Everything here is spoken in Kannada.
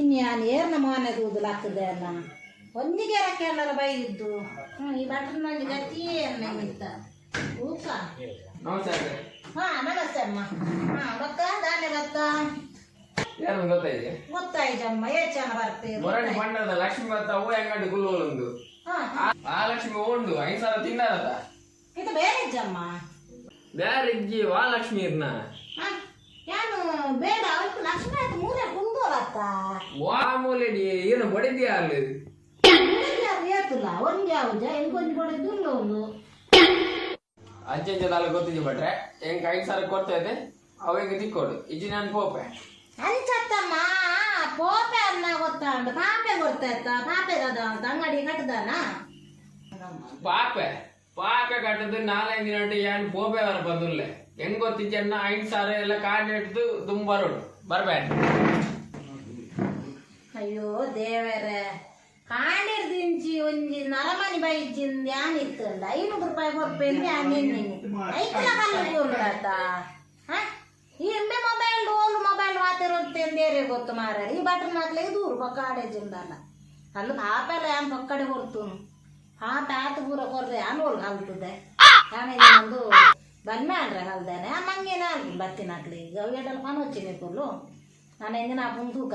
ಇನ್ಯಾನು ಏರ್ನ ಮನೆ ದೂದಲಾಗ್ತದೆ ಅಲ್ಲ ಒಂದಿಗೆ ರಕ್ಕೆ ಎಲ್ಲರ ಬೈದಿದ್ದು ಈ ಬಟ್ರನಲ್ಲಿ ಗತಿ ಏನಿತ್ತ ಊಟ ಹಾ ನಮಸ್ತೆ ಅಮ್ಮ ಹಾ ಭತ್ತ ಧಾನ್ಯ ಭತ್ತ ಗೊತ್ತಾಯ್ತಮ್ಮ ಎಷ್ಟು ಜನ ಬರ್ತೇವೆ ಲಕ್ಷ್ಮಿ ಭತ್ತ ಹೂ ಅಂಗಡಿ ಗುಲ್ಲೋಲೊಂದು ಆ ಲಕ್ಷ್ಮಿ ಉಂಡು 5,000 ತಿನ್ನಾರಲ್ಲ ಇದು ಬೇರೆ ಇಜ್ಜಮ್ಮ ಬೇರೆ ಇಜ್ಜಿ ವಾ ಲಕ್ಷ್ಮಿ ಇರ್ನ ಯಾನು ಬೇಡ ಅವತ್ತು ಲಕ್ಷ್ಮಿ ಆಯ್ತು ಮೂಲೆ ಕುಂದೋಲತ್ತ ಮಾಮೂಲಿ ಏನು ಬಡಿದ್ಯಾ ಅಲ್ಲಿ ಏತುಲ್ಲ ಒಂದೇ ಆವುಜ ಎಂಕೊಂದು ಬಡಿದ್ದು ಇಲ್ಲ ಒಂದು ಅಂಚೆಂಚೆಲ್ಲ ಗೊತ್ತಿದ್ದಿ ಬಟ್ರೆ ಹೆಂಗ್ 5,000 ಕೊಡ್ತಾ ಇದೆ ಅವಾಗ ತಿಕ್ಕೋಡು ಇಜ್ಜಿ ನಾನು ಪೋಪೆ ಅಂಚತ್ತಮ್ಮ ಪೋಪೆ ಅನ್ನ ಗೊತ್ತಾ ಉಂಟು ಪಾಪೆ ಗೊತ್ತಾಯ್ತ ಪಾಪೆ ಅದ ಅಂತ ಅಂಗಡಿ ಕಟ್ಟದಾನ ಪಾಪೆ ಪಾಪೆ ಕಟ್ಟದು 4 ದಿನ ಏನು ಪೋಪೆ ಅವರ ಬಂದುಲ್ಲೆ ಹೆಂಗ್ ಗೊತ್ತಿಜ್ಜನ್ನ 5,000 ಎಲ್ಲ ಕಾರ್ಡ್ ಹಿಡ್ದು ತುಂಬ ಬರೋಡು ಬರ್ಬೇಡ ಅಯ್ಯೋ ದೇವರೇ ಕಾಂಡಿರ್ದಿಂಚಿ ಒಂಜಿ ನರಮನಿ ಬೈಜಿಂದ ಯಾನಿತ್ತಲ್ಲ 500 ರೂಪಾಯಿ ಕೊರ್ಪೇಂದು ಯಾನಿನ್ನಿ ಐಕಲ ಕಲ್ಲು ಬೋಲ್ಡಾತ ಈ ಎಮ್ಮೆ ಮೊಬೈಲ್ ಮಾತಿರೋತ್ತೇಂದೇರೆ ಗೊತ್ತು ಮಾರ ಈ ಬಟನ್ ಹಾಕ್ಲಿಗೆ ದೂರ ಕಾಡೇಜಿಂದಲ್ಲ ಅಲ್ಲಿ ಪಾಪೆಲ್ಲ ಯಾನ್ ಪಕ್ಕಡೆ ಕೊಡ್ತು ಪಾಪ ಆತ ಪೂರ ಕೊರ್ರೆ ಯಾನೋಲ್ ಕಲ್ತದೆ ಆಮೇಲೆ ಒಂದು ಬನ್ಮೇಳ್ರೆ ಕಲ್ದೇನೆ ಮಂಗೇನ ಬತ್ತಿನ ಹಾಕ್ಲಿ ಗವಿಯಡಲ್ಲಿ ಮನೋಚಿನಿ ಕೊಲ್ಲು ನಾನು ಎಂದಿನ ಪುಂತೂಕ